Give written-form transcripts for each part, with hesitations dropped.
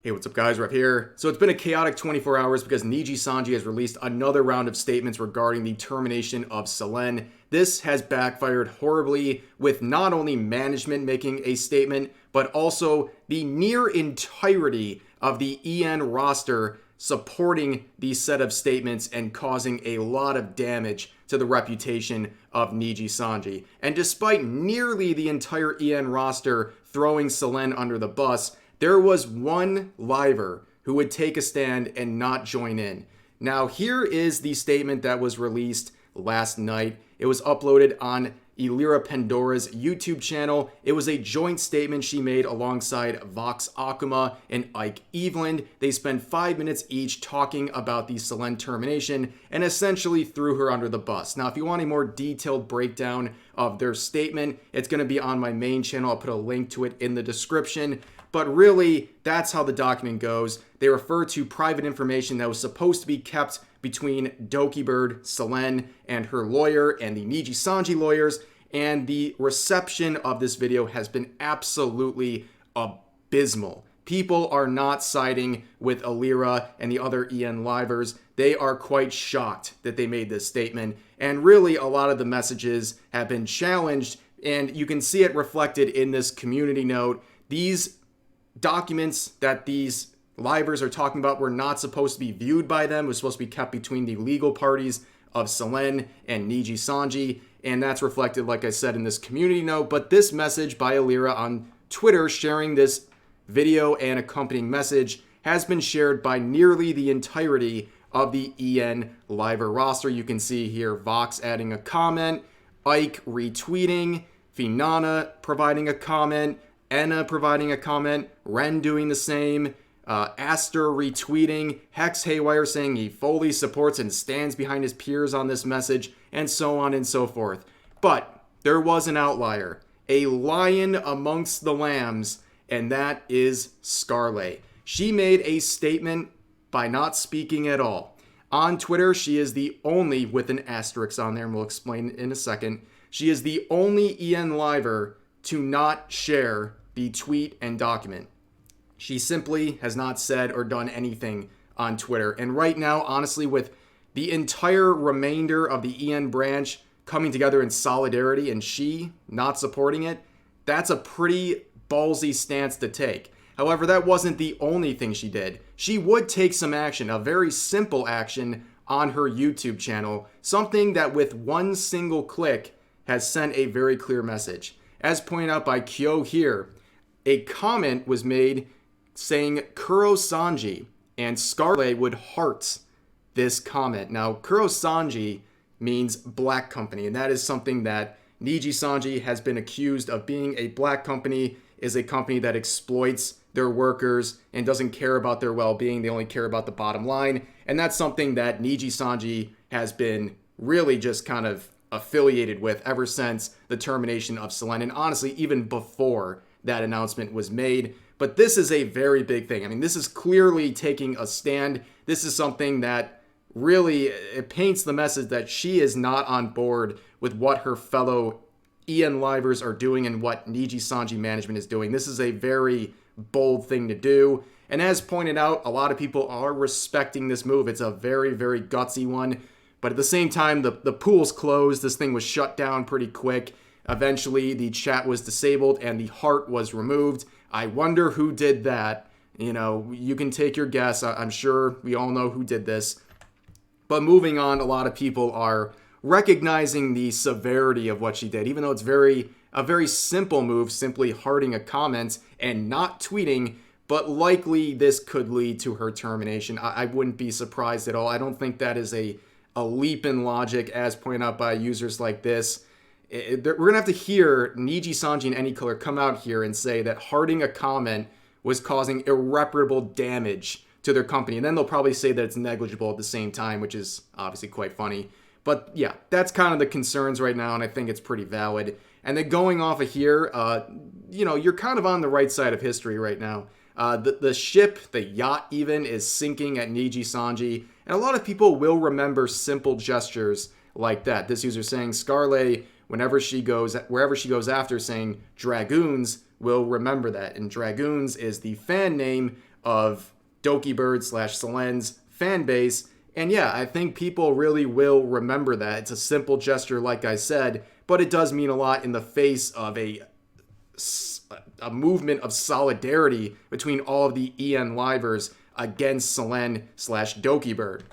Hey, what's up guys, Rev here. So it's been a chaotic 24 hours because Nijisanji has released another round of statements regarding the termination of Selen. This has backfired horribly with not only management making a statement, but also the near entirety of the EN roster supporting these set of statements and causing a lot of damage to the reputation of Nijisanji. And despite nearly the entire EN roster throwing Selen under the bus, there was one liver who would take a stand and not join in. Now, here is the statement that was released last night. It was uploaded on Elira Pendora's YouTube channel. It was a joint statement she made alongside Vox Akuma and Ike Eveland. They spent 5 minutes each talking about the Selen termination and essentially threw her under the bus. Now, if you want a more detailed breakdown of their statement, it's going to be on my main channel. I'll put a link to it in the description. But really, that's how the document goes. They refer to private information that was supposed to be kept between Doki Bird, Selen, and her lawyer, and the Nijisanji lawyers, and the reception of this video has been absolutely abysmal. People are not siding with Elira and the other EN livers. They are quite shocked that they made this statement, and really a lot of the messages have been challenged, and you can see it reflected in this community note. These documents that these livers are talking about were not supposed to be viewed by them. It was supposed to be kept between the legal parties of Selen and Nijisanji, and that's reflected, like I said, in this community note. But this message by Elira on Twitter sharing this video and accompanying message has been shared by nearly the entirety of the EN liver roster. You can see here Vox adding a comment, Ike retweeting, Finana providing a comment, Enna providing a comment, Ren doing the same, Aster retweeting, Hex Haywire saying he fully supports and stands behind his peers on this message, and so on and so forth. But there was an outlier, a lion amongst the lambs, and that is Scarle. She made a statement by not speaking at all. On Twitter, she is the only, with an asterisk on there, and we'll explain in a second, she is the only EN liver to not share the tweet and document. She simply has not said or done anything on Twitter. And right now, honestly, with the entire remainder of the EN branch coming together in solidarity and she not supporting it, that's a pretty ballsy stance to take. However, that wasn't the only thing she did. She would take some action, a very simple action on her YouTube channel, something that with one single click has sent a very clear message. As pointed out by Kyo here, a comment was made saying Kurosanji, and Scarle would heart this comment. Now, Kurosanji means black company, and that is something that Nijisanji has been accused of being. A black company is a company that exploits their workers and doesn't care about their well-being. They only care about the bottom line, and that's something that Nijisanji has been really just kind of affiliated with ever since the termination of Selen, and honestly even before that announcement was made. But this is a very big thing. I mean, this is clearly taking a stand. This is something that really, it paints the message that she is not on board with what her fellow EN livers are doing and what Nijisanji management is doing. This is a very bold thing to do, and as pointed out, a lot of people are respecting this move. It's a very, very gutsy one. But at the same time, the pool's closed. This thing was shut down pretty quick. Eventually, the chat was disabled and the heart was removed. I wonder who did that. You know, you can take your guess. I'm sure we all know who did this. But moving on, a lot of people are recognizing the severity of what she did, even though it's a very simple move, simply hearting a comment and not tweeting. But likely, this could lead to her termination. I wouldn't be surprised at all. I don't think that is a leap in logic, as pointed out by users like this. We're going to have to hear Nijisanji and Any Color come out here and say that hearting a comment was causing irreparable damage to their company. And then they'll probably say that it's negligible at the same time, which is obviously quite funny. But yeah, that's kind of the concerns right now, and I think it's pretty valid. And then going off of here, you're kind of on the right side of history right now. The ship, the yacht even, is sinking at Nijisanji. And a lot of people will remember simple gestures like that. This user saying Scarle, wherever she goes after, saying Dragoons, will remember that. And Dragoons is the fan name of Doki Bird / Selen's fan base. And yeah, I think people really will remember that. It's a simple gesture, like I said, but it does mean a lot in the face of a movement of solidarity between all of the EN livers against Selen / Doki Bird.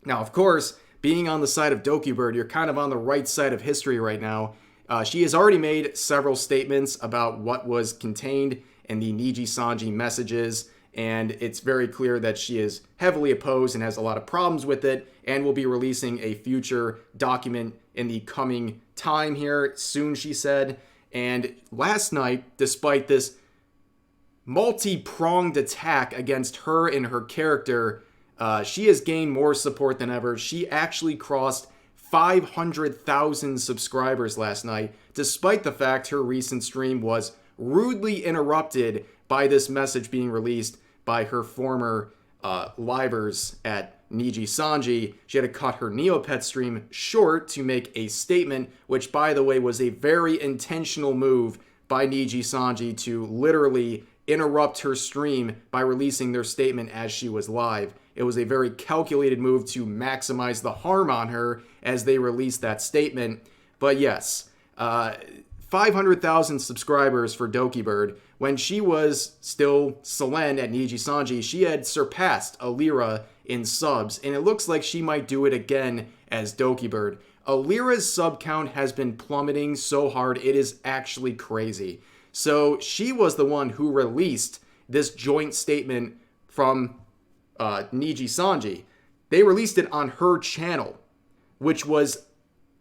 Now, of course, being on the side of Doki Bird, you're kind of on the right side of history right now. She has already made several statements about what was contained in the Nijisanji messages, and it's very clear that she is heavily opposed and has a lot of problems with it, and will be releasing a future document in the coming time here soon, she said. And last night, despite this multi-pronged attack against her and her character, she has gained more support than ever. She actually crossed 500,000 subscribers last night, despite the fact her recent stream was rudely interrupted by this message being released by her former livers at Nijisanji. She had to cut her Neopet stream short to make a statement, which, by the way, was a very intentional move by Nijisanji to literally interrupt her stream by releasing their statement as she was live. It was a very calculated move to maximize the harm on her as they released that statement. But yes, 500,000 subscribers for Doki Bird. When she was still Selen at Nijisanji, she had surpassed Elira in subs, and it looks like she might do it again as Doki Bird. Elira's sub count has been plummeting so hard, it is actually crazy. So she was the one who released this joint statement from Nijisanji. They released it on her channel, which was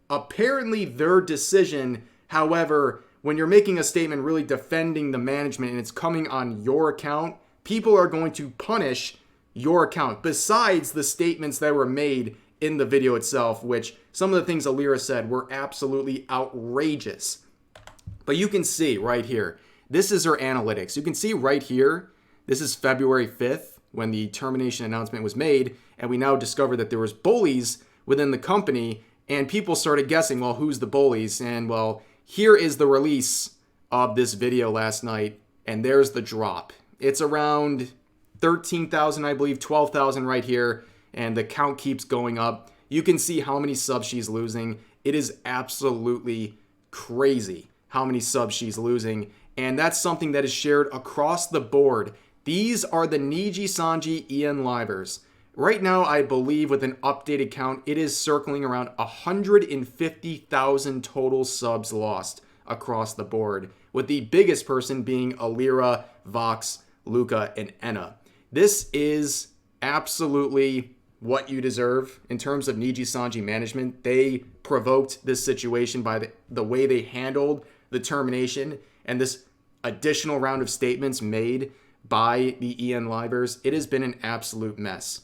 apparently their decision. However, when you're making a statement really defending the management and it's coming on your account, people are going to punish your account, besides the statements that were made in the video itself, which some of the things Elira said were absolutely outrageous. But you can see right here, this is her analytics. You can see right here, this is February 5th when the termination announcement was made, and we now discovered that there was bullies within the company, and people started guessing, well, who's the bullies? And well, here is the release of this video last night, and there's the drop. It's around 13,000, I believe, 12,000 right here, and the count keeps going up. You can see how many subs she's losing. It is absolutely crazy how many subs she's losing, and that's something that is shared across the board. These are the Nijisanji EN livers. Right now, I believe with an updated count, it is circling around 150,000 total subs lost across the board, with the biggest person being Elira, Vox, Luca, and Enna. This is absolutely what you deserve in terms of Nijisanji management. They provoked this situation by the way they handled the termination and this additional round of statements made by the EN livers. It has been an absolute mess.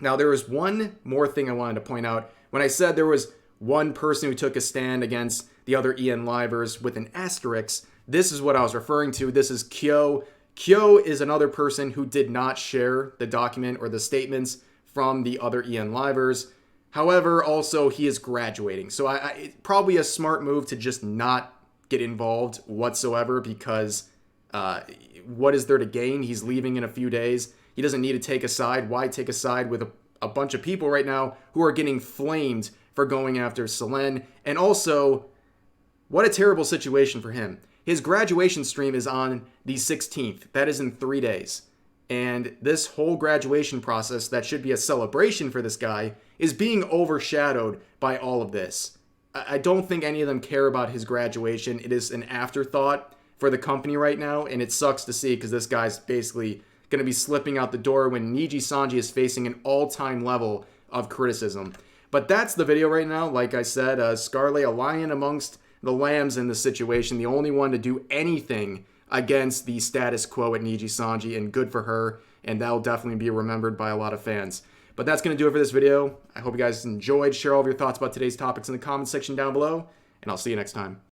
Now, there was one more thing I wanted to point out. When I said there was one person who took a stand against the other EN livers with an asterisk, this is what I was referring to. This is Kyo. Kyo is another person who did not share the document or the statements from the other EN livers. However, also he is graduating. So it's probably a smart move to just not get involved whatsoever, because what is there to gain? He's leaving in a few days. He doesn't need to take a side. Why take a side with a bunch of people right now who are getting flamed for going after Selen? And also, what a terrible situation for him. His graduation stream is on the 16th. That is in 3 days. And this whole graduation process that should be a celebration for this guy is being overshadowed by all of this. I don't think any of them care about his graduation. It is an afterthought for the company right now, and it sucks to see because this guy's basically going to be slipping out the door when Nijisanji is facing an all-time level of criticism. But that's the video right now. Like I said, Scarle, a lion amongst the lambs in this situation, the only one to do anything against the status quo at Nijisanji, and good for her, and that'll definitely be remembered by a lot of fans. But that's going to do it for this video. I hope you guys enjoyed. Share all of your thoughts about today's topics in the comments section down below, and I'll see you next time.